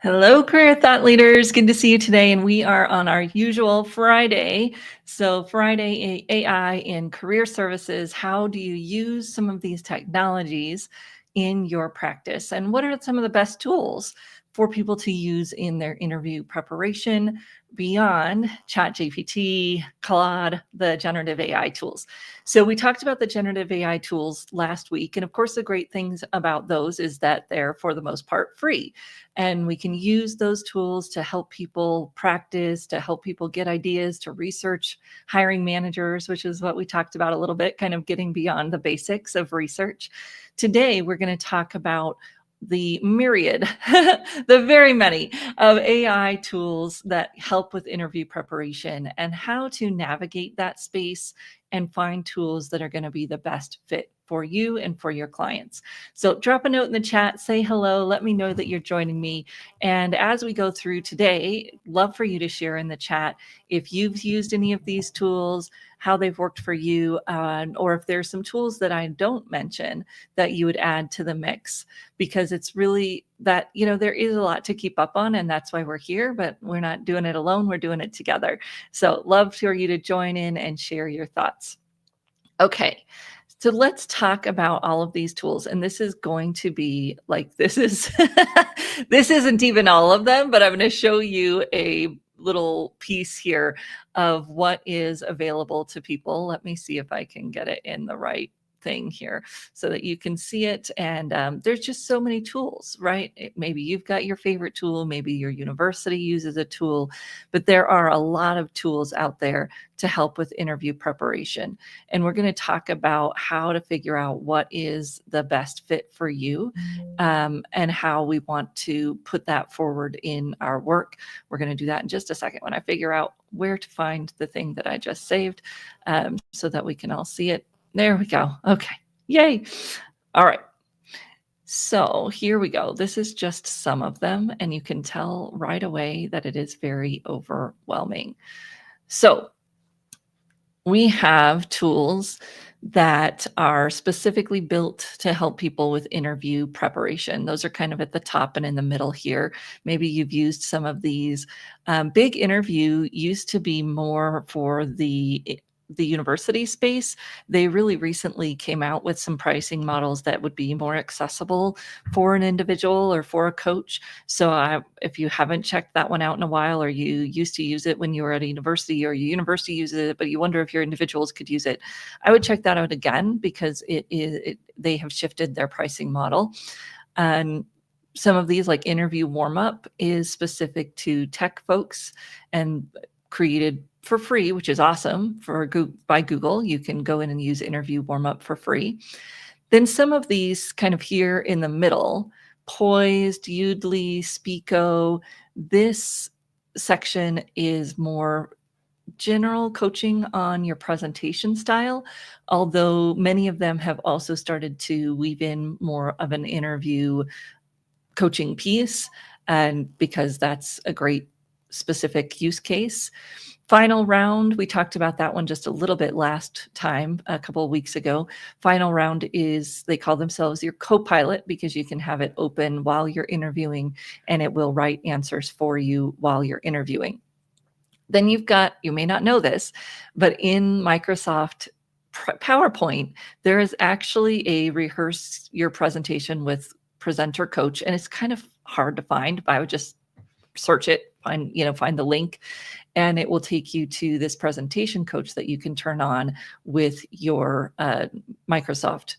Hello, career thought leaders. Good to see you today. And we are on our usual Friday. So, Friday AI in career services. How do you use some of these technologies in your practice? And what are some of the best tools for people to use in their interview preparation beyond ChatGPT, Claude, the generative AI tools? So, we talked about the generative AI tools last week. And of course, the great things about those is that they're, for the most part, free. And we can use those tools to help people practice, to help people get ideas, to research hiring managers, which is what we talked about a little bit, kind of getting beyond the basics of research. Today, we're going to talk about the myriad, the very many of AI tools that help with interview preparation and how to navigate that space and find tools that are going to be the best fit for you and for your clients. So drop a note in the chat, say hello, let me know that you're joining me. And as we go through today, love for you to share in the chat if you've used any of these tools, how they've worked for you, or if there's some tools that I don't mention that you would add to the mix, because it's really that, there is a lot to keep up on, and that's why we're here, but we're not doing it alone, we're doing it together. So love for you to join in and share your thoughts. Okay, so let's talk about all of these tools. And this is going to be like, this isn't even all of them, but I'm going to show you a little piece here of what is available to people. Let me see if I can get it in the right thing here so that you can see it. And there's just so many tools, right? Maybe you've got your favorite tool, maybe your university uses a tool, but there are a lot of tools out there to help with interview preparation. And we're going to talk about how to figure out what is the best fit for you, and how we want to put that forward in our work. We're going to do that in just a second when I figure out where to find the thing that I just saved, so that we can all see it. There we go. Okay. Yay. All right. So here we go. This is just some of them, and you can tell right away that it is very overwhelming. So we have tools that are specifically built to help people with interview preparation. Those are kind of at the top and in the middle here. Maybe you've used some of these. Big Interview used to be more for the university space. They really recently came out with some pricing models that would be more accessible for an individual or for a coach. So if you haven't checked that one out in a while, or you used to use it when you were at a university, or your university uses it, but you wonder if your individuals could use it, I would check that out again, because they have shifted their pricing model. And some of these, like Interview Warm-Up, is specific to tech folks and created for free, which is awesome, by Google. You can go in and use Interview Warm-Up for free. Then some of these kind of here in the middle, Poised, Udly, Speako, this section is more general coaching on your presentation style, although many of them have also started to weave in more of an interview coaching piece, and because that's a great specific use case. Final Round, we talked about that one just a little bit last time, a couple of weeks ago. Final Round they call themselves your co-pilot, because you can have it open while you're interviewing and it will write answers for you while you're interviewing. Then you may not know this, but in Microsoft PowerPoint, there is actually a rehearse your presentation with presenter coach, and it's kind of hard to find, but I would just search it, find the link, and it will take you to this presentation coach that you can turn on with your Microsoft.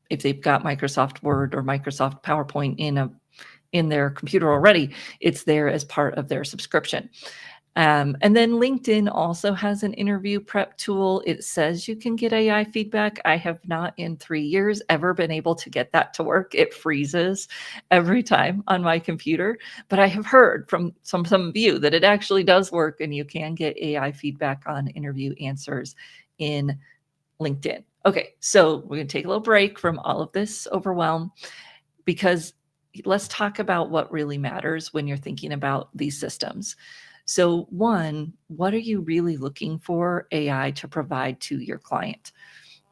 If they've got Microsoft Word or Microsoft PowerPoint in their computer already, it's there as part of their subscription. And then LinkedIn also has an interview prep tool. It says you can get AI feedback. I have not in 3 years ever been able to get that to work. It freezes every time on my computer. But I have heard from some of you that it actually does work, and you can get AI feedback on interview answers in LinkedIn. Okay, so we're going to take a little break from all of this overwhelm, because let's talk about what really matters when you're thinking about these systems. So one, what are you really looking for AI to provide to your client?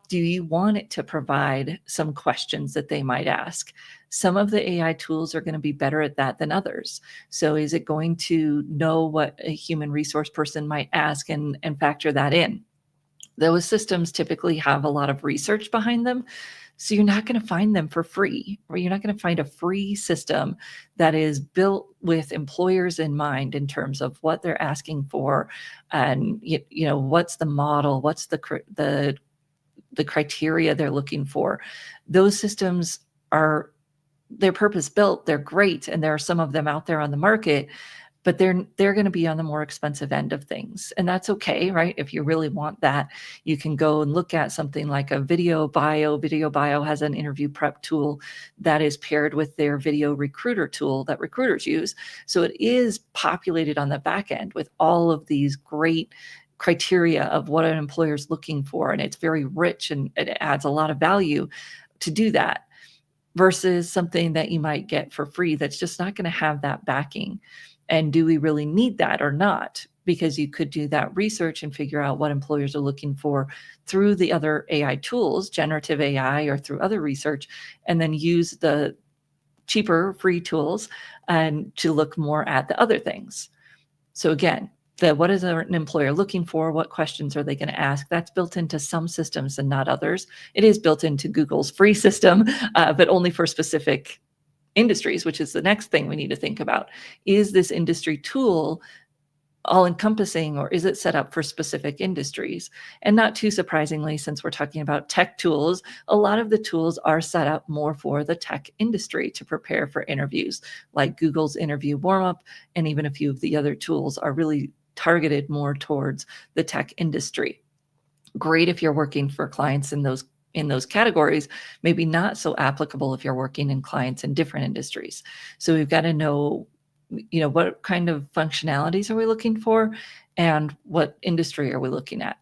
Do you want it to provide some questions that they might ask? Some of the AI tools are going to be better at that than others. So is it going to know what a human resource person might ask and factor that in? Those systems typically have a lot of research behind them. So you're not going to find them for free, or you're not going to find a free system that is built with employers in mind in terms of what they're asking for, and what's the model, what's the criteria they're looking for. Those systems they're purpose built, they're great, and there are some of them out there on the market, but they're going to be on the more expensive end of things. And that's okay, right? If you really want that, you can go and look at something like a video bio. Video bio has an interview prep tool that is paired with their video recruiter tool that recruiters use. So it is populated on the back end with all of these great criteria of what an employer is looking for. And it's very rich and it adds a lot of value to do that, versus something that you might get for free that's just not going to have that backing. And do we really need that or not? Because you could do that research and figure out what employers are looking for through the other AI tools, generative AI, or through other research, and then use the cheaper free tools and to look more at the other things. So again, what is an employer looking for? What questions are they going to ask? That's built into some systems and not others. It is built into Google's free system, but only for specific industries, which is the next thing we need to think about. Is this industry tool all encompassing, or is it set up for specific industries? And not too surprisingly, since we're talking about tech tools, a lot of the tools are set up more for the tech industry to prepare for interviews, like Google's interview warm-up, and even a few of the other tools are really targeted more towards the tech industry. Great if you're working for clients in those categories, maybe not so applicable if you're working in clients in different industries. So we've got to know, what kind of functionalities are we looking for and what industry are we looking at?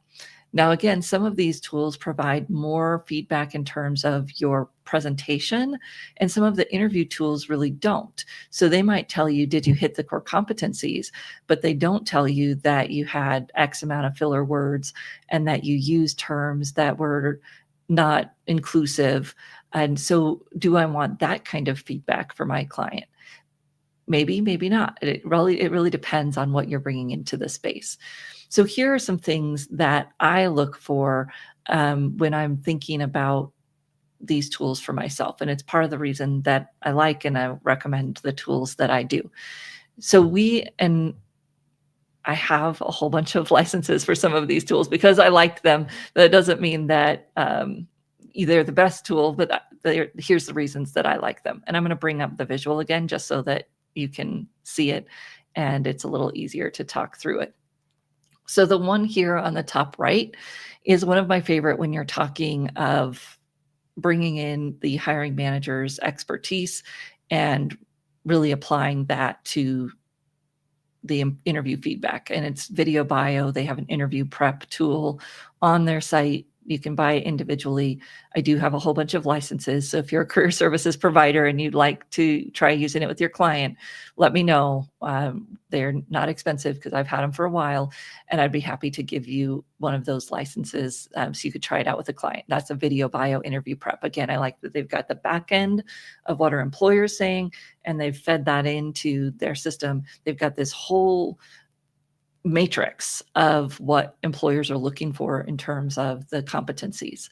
Now, again, some of these tools provide more feedback in terms of your presentation, and some of the interview tools really don't. So they might tell you, did you hit the core competencies? But they don't tell you that you had X amount of filler words and that you used terms that were not inclusive. And so do I want that kind of feedback for my client? Maybe, maybe not. It really depends on what you're bringing into the space. So here are some things that I look for when I'm thinking about these tools for myself. And it's part of the reason that I like and I recommend the tools that I do. So I have a whole bunch of licenses for some of these tools because I liked them. That doesn't mean that they're the best tool, but here's the reasons that I like them. And I'm going to bring up the visual again, just so that you can see it and it's a little easier to talk through it. So the one here on the top right is one of my favorite when you're talking of bringing in the hiring manager's expertise and really applying that to the interview feedback. And it's Video Bio. They have an interview prep tool on their site. You can buy it individually. I do have a whole bunch of licenses. So if you're a career services provider and you'd like to try using it with your client, let me know. They're not expensive because I've had them for a while, and I'd be happy to give you one of those licenses so you could try it out with a client. That's a Video Bio interview prep. Again, I like that they've got the back end of what our employer's saying, and they've fed that into their system. They've got this whole matrix of what employers are looking for in terms of the competencies.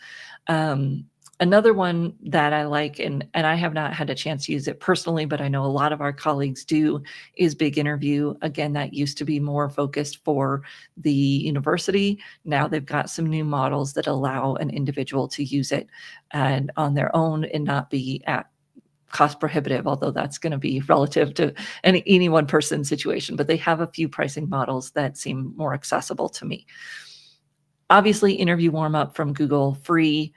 Another one that I like, and I have not had a chance to use it personally, but I know a lot of our colleagues do, is Big Interview. Again, that used to be more focused for the university. Now they've got some new models that allow an individual to use it and on their own and not be at cost prohibitive, although that's going to be relative to any one person situation, but they have a few pricing models that seem more accessible to me. Obviously, Interview Warm-Up from Google, free.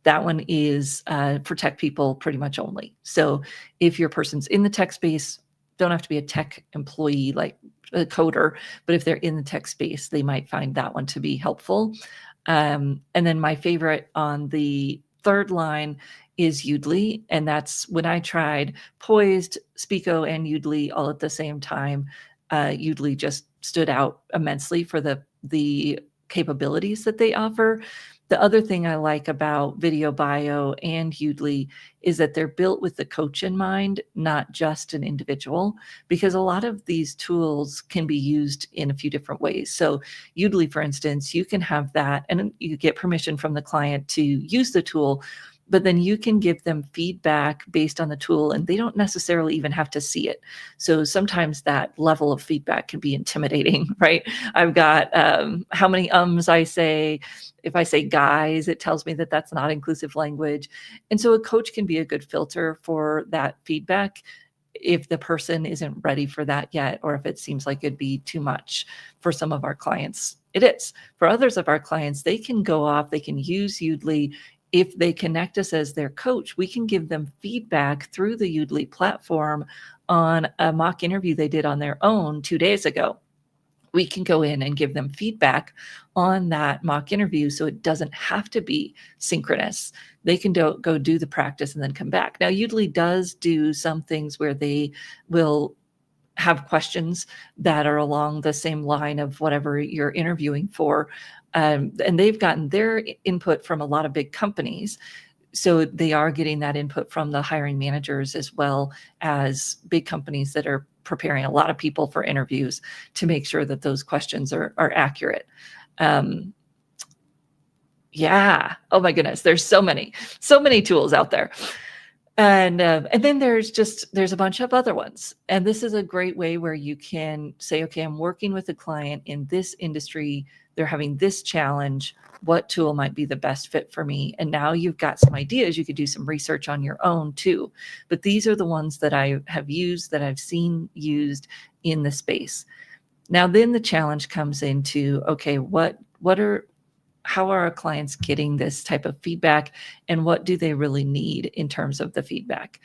That one is for tech people pretty much only. So if your person's in the tech space, don't have to be a tech employee like a coder, but if they're in the tech space, they might find that one to be helpful. And then my favorite on the third line is Udly, and that's when I tried Poised, Speako, and Udly all at the same time. Udly just stood out immensely for the capabilities that they offer. The other thing I like about Video Bio and Udly is that they're built with the coach in mind, not just an individual, because a lot of these tools can be used in a few different ways. So Udly, for instance, you can have that and you get permission from the client to use the tool, but then you can give them feedback based on the tool and they don't necessarily even have to see it. So sometimes that level of feedback can be intimidating, right? I've got how many ums I say. If I say guys, it tells me that that's not inclusive language. And so a coach can be a good filter for that feedback if the person isn't ready for that yet, or if it seems like it'd be too much. For some of our clients, it is. For others of our clients, they can go off, they can use Udly. If they connect us as their coach, we can give them feedback through the Udly platform on a mock interview they did on their own 2 days ago. We can go in and give them feedback on that mock interview so it doesn't have to be synchronous. They can go do the practice and then come back. Now, Udly does do some things where they will have questions that are along the same line of whatever you're interviewing for. And they've gotten their input from a lot of big companies. So they are getting that input from the hiring managers as well as big companies that are preparing a lot of people for interviews to make sure that those questions are accurate. Yeah. Oh my goodness. There's so many tools out there. And then there's a bunch of other ones. And this is a great way where you can say, okay, I'm working with a client in this industry. They're having this challenge. What tool might be the best fit for me? And now you've got some ideas. You could do some research on your own too. But these are the ones that I have used, that I've seen used in the space. Now, then the challenge comes into, okay, how are our clients getting this type of feedback, and what do they really need in terms of the feedback?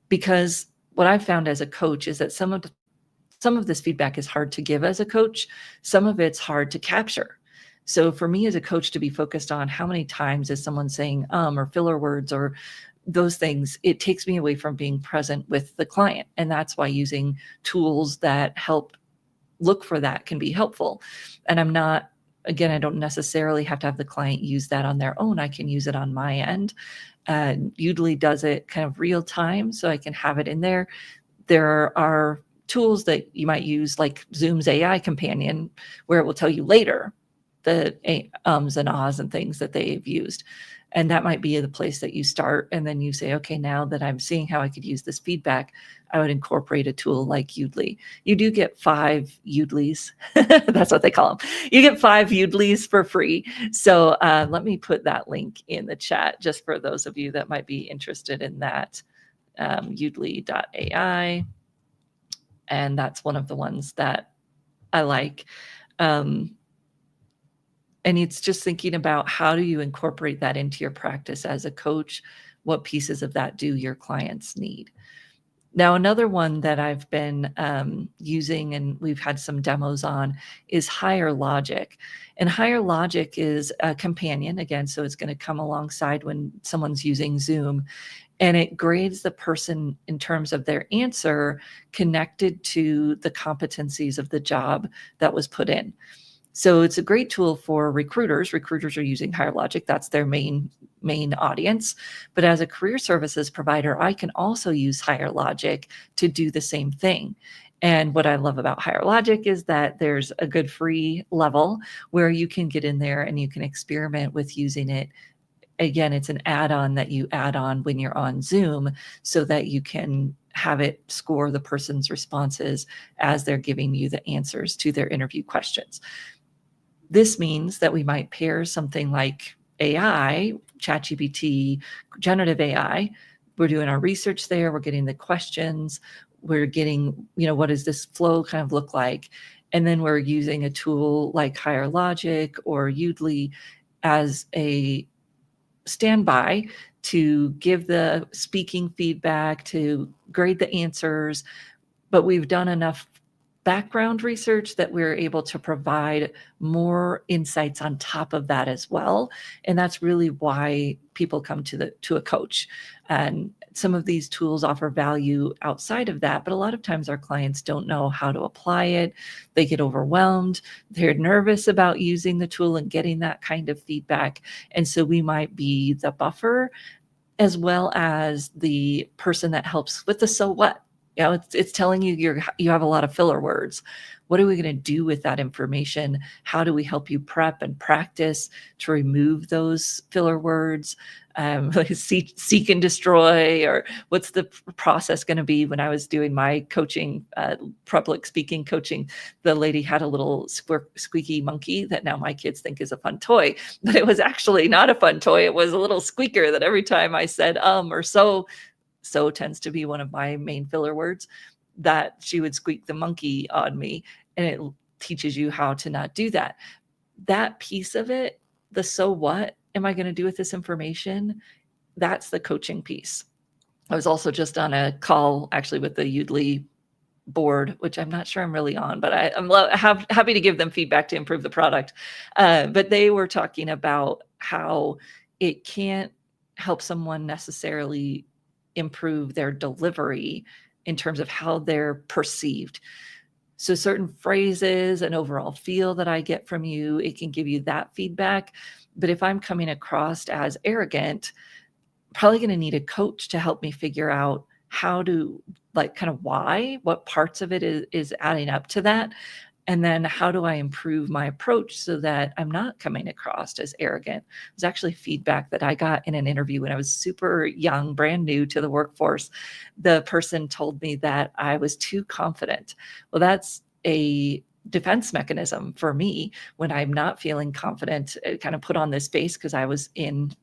Because what I've found as a coach is that some of this feedback is hard to give as a coach. Some of it's hard to capture. So for me as a coach to be focused on how many times is someone saying or filler words or those things, it takes me away from being present with the client. And that's why using tools that help look for that can be helpful. And I don't necessarily have to have the client use that on their own. I can use it on my end. Udly does it kind of real time, so I can have it in there. There are tools that you might use, like Zoom's AI companion, where it will tell you later the ums and ahs and things that they've used. And that might be the place that you start. And then you say, okay, now that I'm seeing how I could use this feedback, I would incorporate a tool like Udly. You do get 5 Udlys. That's what they call them. You get 5 Udlys for free. So let me put that link in the chat just for those of you that might be interested in that. Udly.ai. And that's one of the ones that I like. And it's just thinking about, how do you incorporate that into your practice as a coach? What pieces of that do your clients need? Now, another one that I've been using, and we've had some demos on, is Higher Logic. And Higher Logic is a companion, again, so it's going to come alongside when someone's using Zoom. And it grades the person in terms of their answer connected to the competencies of the job that was put in. So it's a great tool for recruiters. Recruiters are using Higher Logic. That's their main audience. But as a career services provider, I can also use Higher Logic to do the same thing. And what I love about Higher Logic is that there's a good free level where you can get in there and you can experiment with using it. Again, it's an add-on that you add on when you're on Zoom so that you can have it score the person's responses as they're giving you the answers to their interview questions. This means that we might pair something like AI, ChatGPT, generative AI. We're doing our research there. We're getting the questions. We're getting, what does this flow kind of look like? And then we're using a tool like Higher Logic or Udly as a standby to give the speaking feedback, to grade the answers. But we've done enough background research that we're able to provide more insights on top of that as well. And that's really why people come to a coach. And some of these tools offer value outside of that, but a lot of times our clients don't know how to apply it. They get overwhelmed. They're nervous about using the tool and getting that kind of feedback. And so we might be the buffer as well as the person that helps with the so what. It's telling you you have a lot of filler words. What are we going to do with that information? How do we help you prep and practice to remove those filler words? Like seek and destroy, or what's the process going to be? When I was doing my coaching, public speaking coaching, the lady had a little squeaky monkey that now my kids think is a fun toy, but it was actually not a fun toy. It was a little squeaker that every time I said or so tends to be one of my main filler words, that she would squeak the monkey on me. And it teaches you how to not do that. That piece of it, the so what am I going to do with this information? That's the coaching piece. I was also just on a call actually with the Udly board, which I'm not sure I'm really on, but I'm happy to give them feedback to improve the product. But they were talking about how it can't help someone necessarily improve their delivery in terms of how they're perceived. So certain phrases and overall feel that I get from you, it can give you that feedback. But if I'm coming across as arrogant, probably going to need a coach to help me figure out how to, like, kind of what parts of it is adding up to that. And then how do I improve my approach so that I'm not coming across as arrogant? It was actually feedback that I got in an interview when I was super young, brand new to the workforce. The person told me that I was too confident. Well, that's a defense mechanism for me when I'm not feeling confident. I kind of put on this face because I was in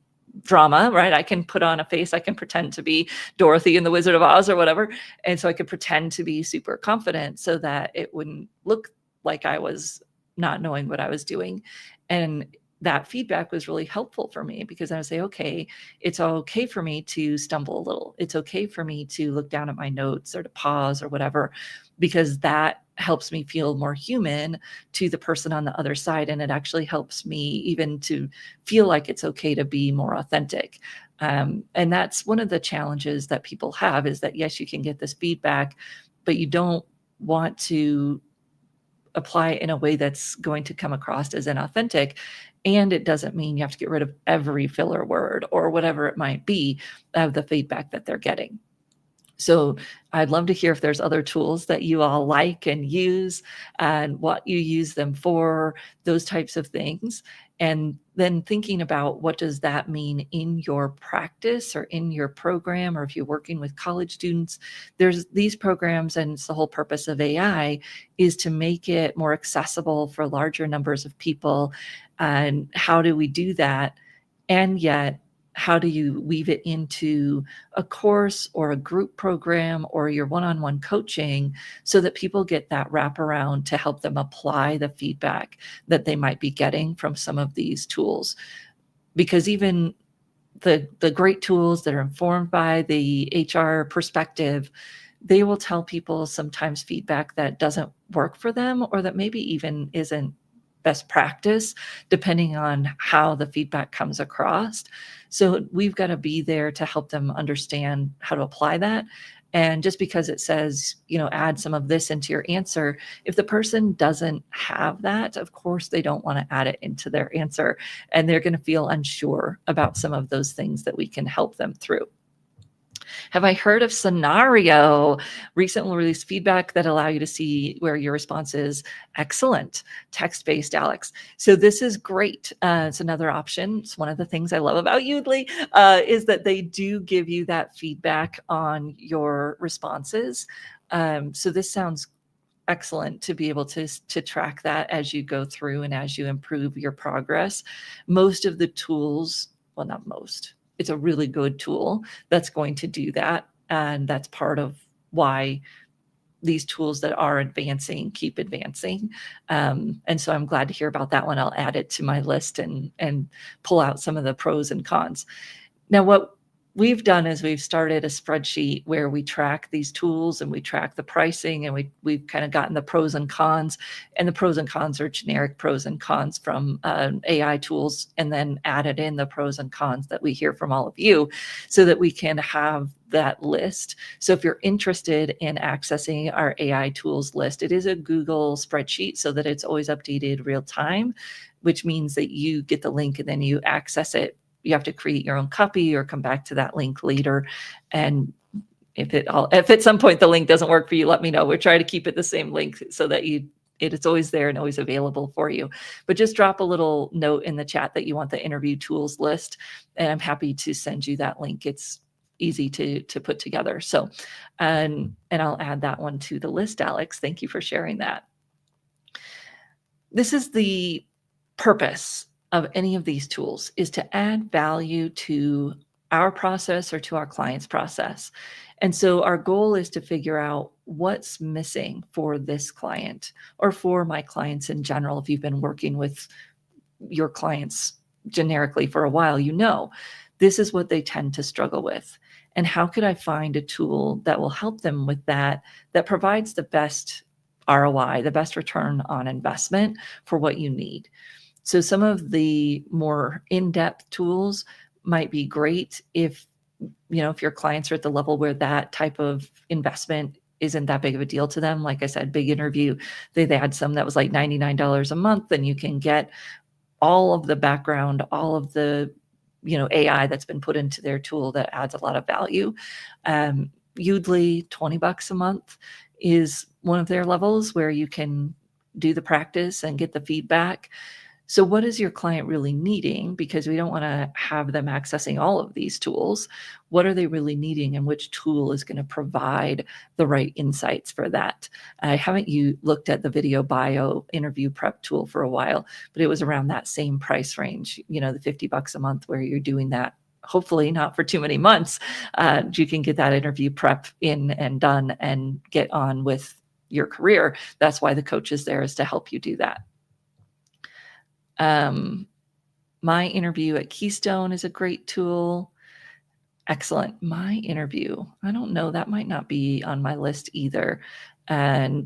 drama, right? I can put on a face. I can pretend to be Dorothy in the Wizard of Oz or whatever. And so I could pretend to be super confident so that it wouldn't look like I was not knowing what I was doing. And that feedback was really helpful for me because I would say, okay, it's okay for me to stumble a little. It's okay for me to look down at my notes or to pause or whatever, because that helps me feel more human to the person on the other side. And it actually helps me even to feel like it's okay to be more authentic. And that's one of the challenges that people have, is that, yes, you can get this feedback, but you don't want to apply it in a way that's going to come across as inauthentic. And it doesn't mean you have to get rid of every filler word or whatever it might be of the feedback that they're getting. So I'd love to hear if there's other tools that you all like and use and what you use them for, those types of things. And then thinking about what does that mean in your practice or in your program, or if you're working with college students. There's these programs, and it's the whole purpose of AI is to make it more accessible for larger numbers of people. And how do we do that? And yet, how do you weave it into a course or a group program or your one-on-one coaching so that people get that wraparound to help them apply the feedback that they might be getting from some of these tools? Because even the great tools that are informed by the HR perspective, they will tell people sometimes feedback that doesn't work for them, or that maybe even isn't best practice, depending on how the feedback comes across. So we've got to be there to help them understand how to apply that. And just because it says, add some of this into your answer, if the person doesn't have that, of course, they don't want to add it into their answer. And they're going to feel unsure about some of those things that we can help them through. Have I heard of Scenario? Recently released feedback that allow you to see where your response is. Excellent. Text-based, Alex. So this is great. It's another option. It's one of the things I love about Udly, is that they do give you that feedback on your responses. So this sounds excellent to be able to track that as you go through and as you improve your progress. Most of the tools, well, not most, it's a really good tool that's going to do that. And that's part of why these tools that are advancing keep advancing. And so I'm glad to hear about that one. I'll add it to my list and pull out some of the pros and cons. Now, what we've done is we've started a spreadsheet where we track these tools and we track the pricing, and we've kind of gotten the pros and cons, and the pros and cons are generic pros and cons from AI tools, and then added in the pros and cons that we hear from all of you so that we can have that list. So if you're interested in accessing our AI tools list, it is a Google spreadsheet so that it's always updated real time, which means that you get the link and then you access it. You have to create your own copy or come back to that link later. And if at some point the link doesn't work for you, let me know. We're trying to keep it the same link so that it's always there and always available for you. But just drop a little note in the chat that you want the interview tools list, and I'm happy to send you that link. It's easy to put together. So, and I'll add that one to the list, Alex. Thank you for sharing that. This is the purpose of any of these tools, is to add value to our process or to our client's process. And so our goal is to figure out what's missing for this client or for my clients in general. If you've been working with your clients generically for a while, you know this is what they tend to struggle with. And how could I find a tool that will help them with that provides the best ROI, the best return on investment for what you need? So some of the more in-depth tools might be great if your clients are at the level where that type of investment isn't that big of a deal to them. Like I said, Big Interview, they had some that was like $99 a month, and you can get all of the background, all of the AI that's been put into their tool that adds a lot of value. Udly, $20 a month is one of their levels where you can do the practice and get the feedback. So what is your client really needing? Because we don't want to have them accessing all of these tools. What are they really needing, and which tool is going to provide the right insights for that? I haven't looked at the video bio interview prep tool for a while, but it was around that same price range, the $50 a month, where you're doing that, hopefully not for too many months. You can get that interview prep in and done and get on with your career. That's why the coach is there, is to help you do that. My Interview at Keystone is a great tool. Excellent. My Interview. I don't know. That might not be on my list either. And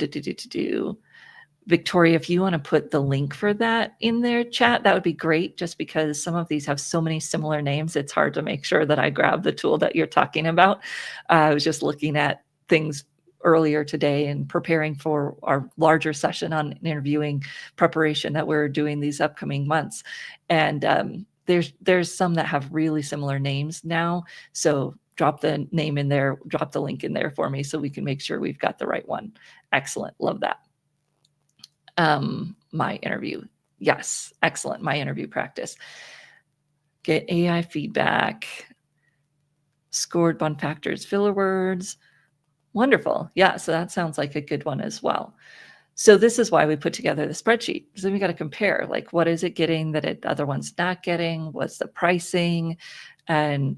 Victoria, if you want to put the link for that in their chat, that would be great, just because some of these have so many similar names. It's hard to make sure that I grab the tool that you're talking about. I was just looking at things earlier today and preparing for our larger session on interviewing preparation that we're doing these upcoming months. And there's some that have really similar names now. So drop the name in there, drop the link in there for me so we can make sure we've got the right one. Excellent. Love that. My Interview. Yes. Excellent. My Interview practice. Get AI feedback. Scored bond factors, filler words. Wonderful. Yeah. So that sounds like a good one as well. So this is why we put together the spreadsheet. So we got to compare, like, what is it getting that the other one's not getting? What's the pricing? And,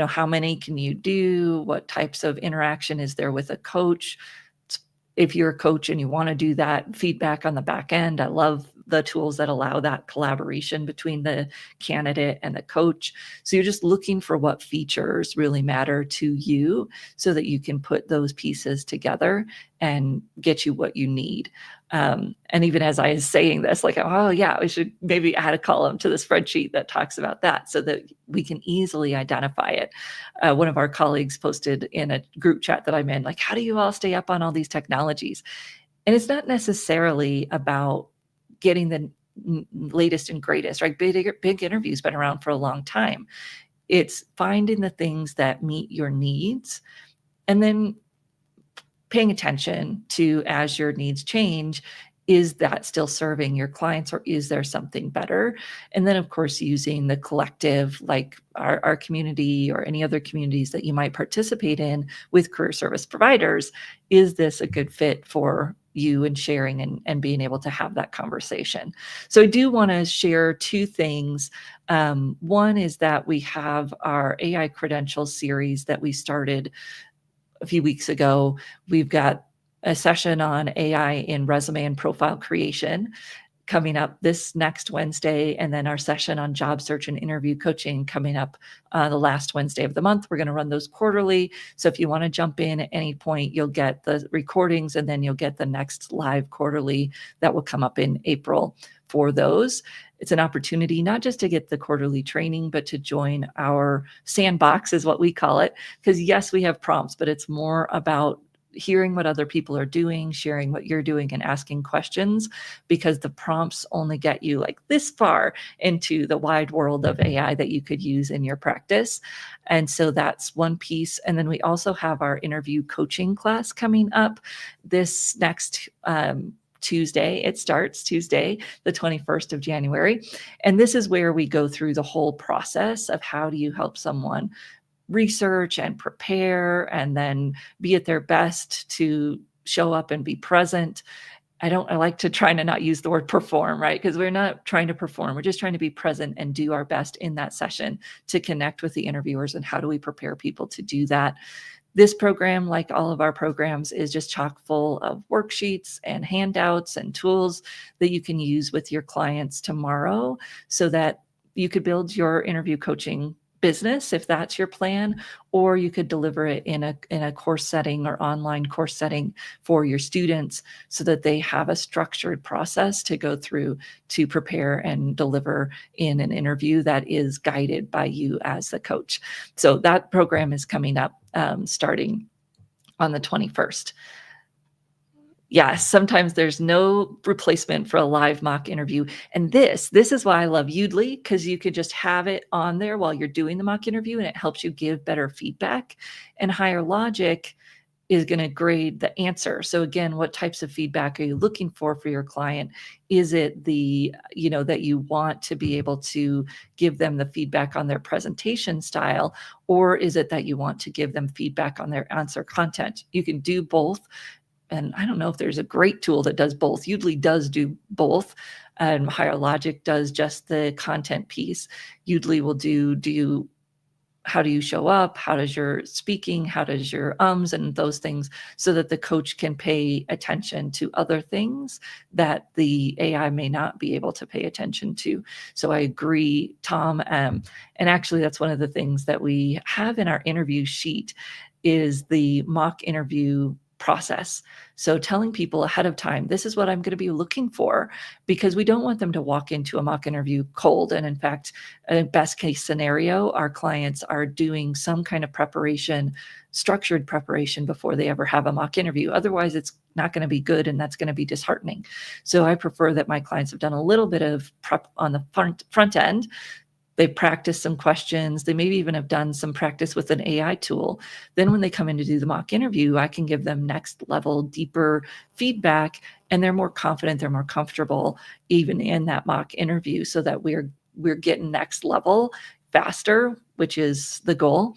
how many can you do? What types of interaction is there with a coach? If you're a coach and you want to do that feedback on the back end, I love the tools that allow that collaboration between the candidate and the coach. So you're just looking for what features really matter to you so that you can put those pieces together and get you what you need. And even as I was saying this, like, oh yeah, we should maybe add a column to the spreadsheet that talks about that so that we can easily identify it. One of our colleagues posted in a group chat that I'm in, like, how do you all stay up on all these technologies? And it's not necessarily about getting the latest and greatest, right? Big Interview's been around for a long time. It's finding the things that meet your needs and then paying attention to, as your needs change, is that still serving your clients, or is there something better? And then, of course, using the collective, like our community or any other communities that you might participate in with career service providers. Is this a good fit for you, and sharing and being able to have that conversation? So I do want to share two things. One is that we have our AI credentials series that we started a few weeks ago. We've got a session on AI in resume and profile creation. coming up this next Wednesday, and then our session on job search and interview coaching coming up the last Wednesday of the month. We're going to run those quarterly. So if you want to jump in at any point, you'll get the recordings, and then you'll get the next live quarterly that will come up in April for those. It's an opportunity not just to get the quarterly training, but to join our sandbox, is what we call it. Because yes, we have prompts, but it's more about hearing what other people are doing, sharing what you're doing, and asking questions, because the prompts only get you like this far into the wide world of AI that you could use in your practice. And so that's one piece. And then we also have our interview coaching class coming up this next Tuesday. It starts Tuesday, the 21st of January. And this is where we go through the whole process of how do you help someone research and prepare and then be at their best to show up and be present. I like to try to not use the word perform, right? Because we're not trying to perform. We're just trying to be present and do our best in that session to connect with the interviewers. And how do we prepare people to do that? This program, like all of our programs, is just chock full of worksheets and handouts and tools that you can use with your clients tomorrow so that you could build your interview coaching business if that's your plan, or you could deliver it in a course setting or online course setting for your students so that they have a structured process to go through to prepare and deliver in an interview that is guided by you as the coach. So that program is coming up starting on the 21st. Yes, sometimes there's no replacement for a live mock interview. And this is why I love Udly, because you could just have it on there while you're doing the mock interview, and it helps you give better feedback. And Higher Logic is going to grade the answer. So again, what types of feedback are you looking for your client? Is it that you want to be able to give them the feedback on their presentation style, or is it that you want to give them feedback on their answer content? You can do both. And I don't know if there's a great tool that does both. Udly does do both. And Higher Logic does just the content piece. Udly will do how do you show up? How does your speaking? How does your and those things, so that the coach can pay attention to other things that the AI may not be able to pay attention to. So I agree, Tom. And actually, that's one of the things that we have in our interview sheet is the mock interview process. So telling people ahead of time, this is what I'm going to be looking for, because we don't want them to walk into a mock interview cold. And in fact, in best case scenario, our clients are doing some kind of preparation, structured preparation before they ever have a mock interview. Otherwise, it's not going to be good, and that's going to be disheartening. So I prefer that my clients have done a little bit of prep on the front end. They practice some questions. They maybe even have done some practice with an AI tool. Then when they come in to do the mock interview, I can give them next level, deeper feedback, and they're more confident, they're more comfortable even in that mock interview, so that we're getting next level faster, which is the goal.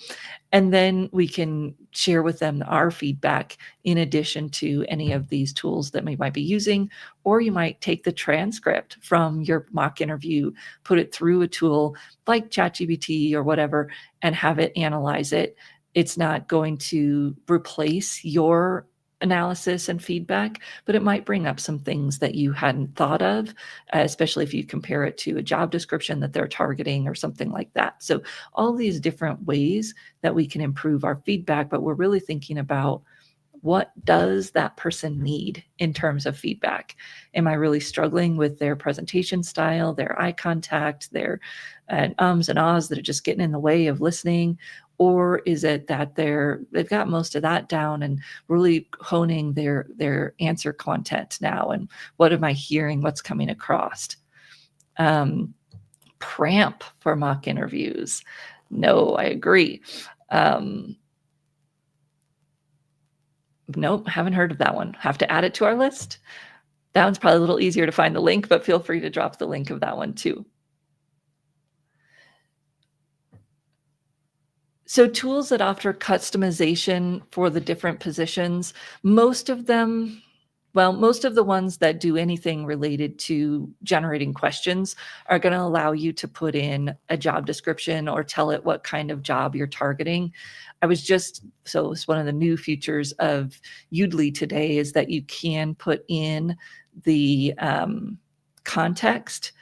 And then we can share with them our feedback in addition to any of these tools that we might be using. Or you might take the transcript from your mock interview, put it through a tool like ChatGPT or whatever, and have it analyze it. It's not going to replace your analysis and feedback, but it might bring up some things that you hadn't thought of, especially if you compare it to a job description that they're targeting or something like that. So all these different ways that we can improve our feedback, but we're really thinking about, what does that person need in terms of feedback? Am I really struggling with their presentation style, their eye contact, their and ahs that are just getting in the way of listening? Or is it that they've got most of that down and really honing their answer content now? And what am I hearing? What's coming across? Cramp for mock interviews. No, I agree. Nope, haven't heard of that one. Have to add it to our list. That one's probably a little easier to find the link, but feel free to drop the link of that one too. So tools that offer customization for the different positions, most of the ones that do anything related to generating questions are going to allow you to put in a job description or tell it what kind of job you're targeting. So it's one of the new features of Udly today is that you can put in the context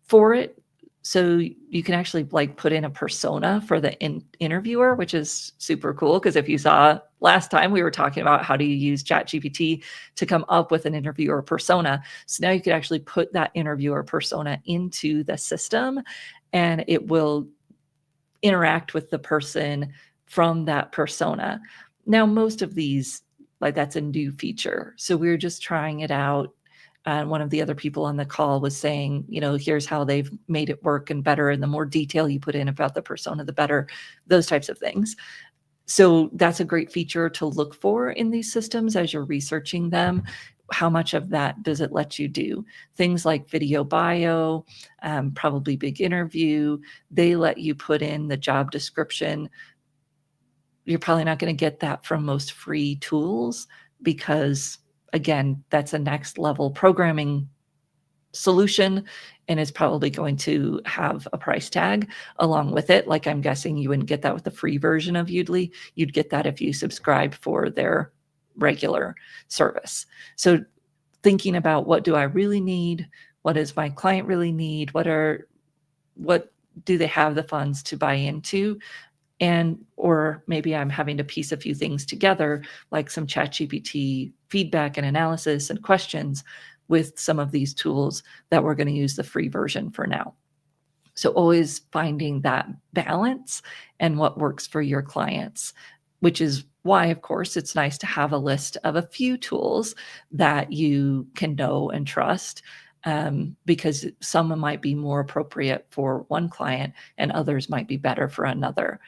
for it. So you can actually like put in a persona for the interviewer, which is super cool. Because if you saw last time, we were talking about how do you use ChatGPT to come up with an interviewer persona. So now you could actually put that interviewer persona into the system, and it will interact with the person from that persona. Now, most of these, like that's a new feature. So we're just trying it out. And one of the other people on the call was saying, here's how they've made it work and better. And the more detail you put in about the persona, the better, those types of things. So that's a great feature to look for in these systems as you're researching them. How much of that does it let you do? Things like video bio, probably big interview, they let you put in the job description. You're probably not going to get that from most free tools because, again, that's a next level programming solution, and it's probably going to have a price tag along with it. Like I'm guessing you wouldn't get that with the free version of Udly. You'd get that if you subscribe for their regular service. So thinking about what do I really need? What does my client really need? What do they have the funds to buy into? Or maybe I'm having to piece a few things together, like some ChatGPT feedback and analysis and questions with some of these tools that we're going to use the free version for now. So always finding that balance and what works for your clients, which is why, of course, it's nice to have a list of a few tools that you can know and trust, because some might be more appropriate for one client and others might be better for another.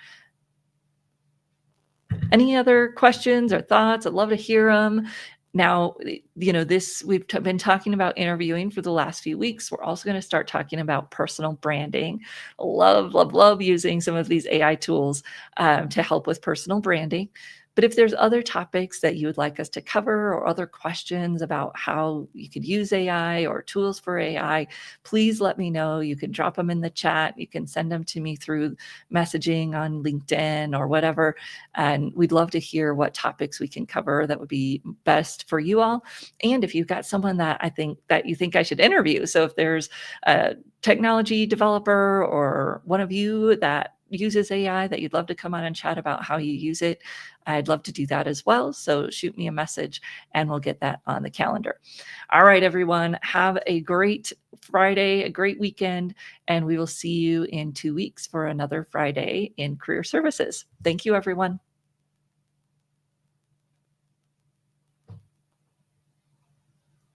Any other questions or thoughts? I'd love to hear them. Now, we've been talking about interviewing for the last few weeks. We're also going to start talking about personal branding. Love using some of these AI tools to help with personal branding. But if there's other topics that you would like us to cover or other questions about how you could use AI or tools for AI, please let me know. You can drop them in the chat. You can send them to me through messaging on LinkedIn or whatever. And we'd love to hear what topics we can cover that would be best for you all. And if you've got someone that you think I should interview. So if there's a technology developer or one of you that uses AI that you'd love to come on and chat about how you use it, I'd love to do that as well. So shoot me a message and we'll get that on the calendar. All right, everyone, have a great Friday, a great weekend, and we will see you in 2 weeks for another Friday in Career Services. Thank you, everyone.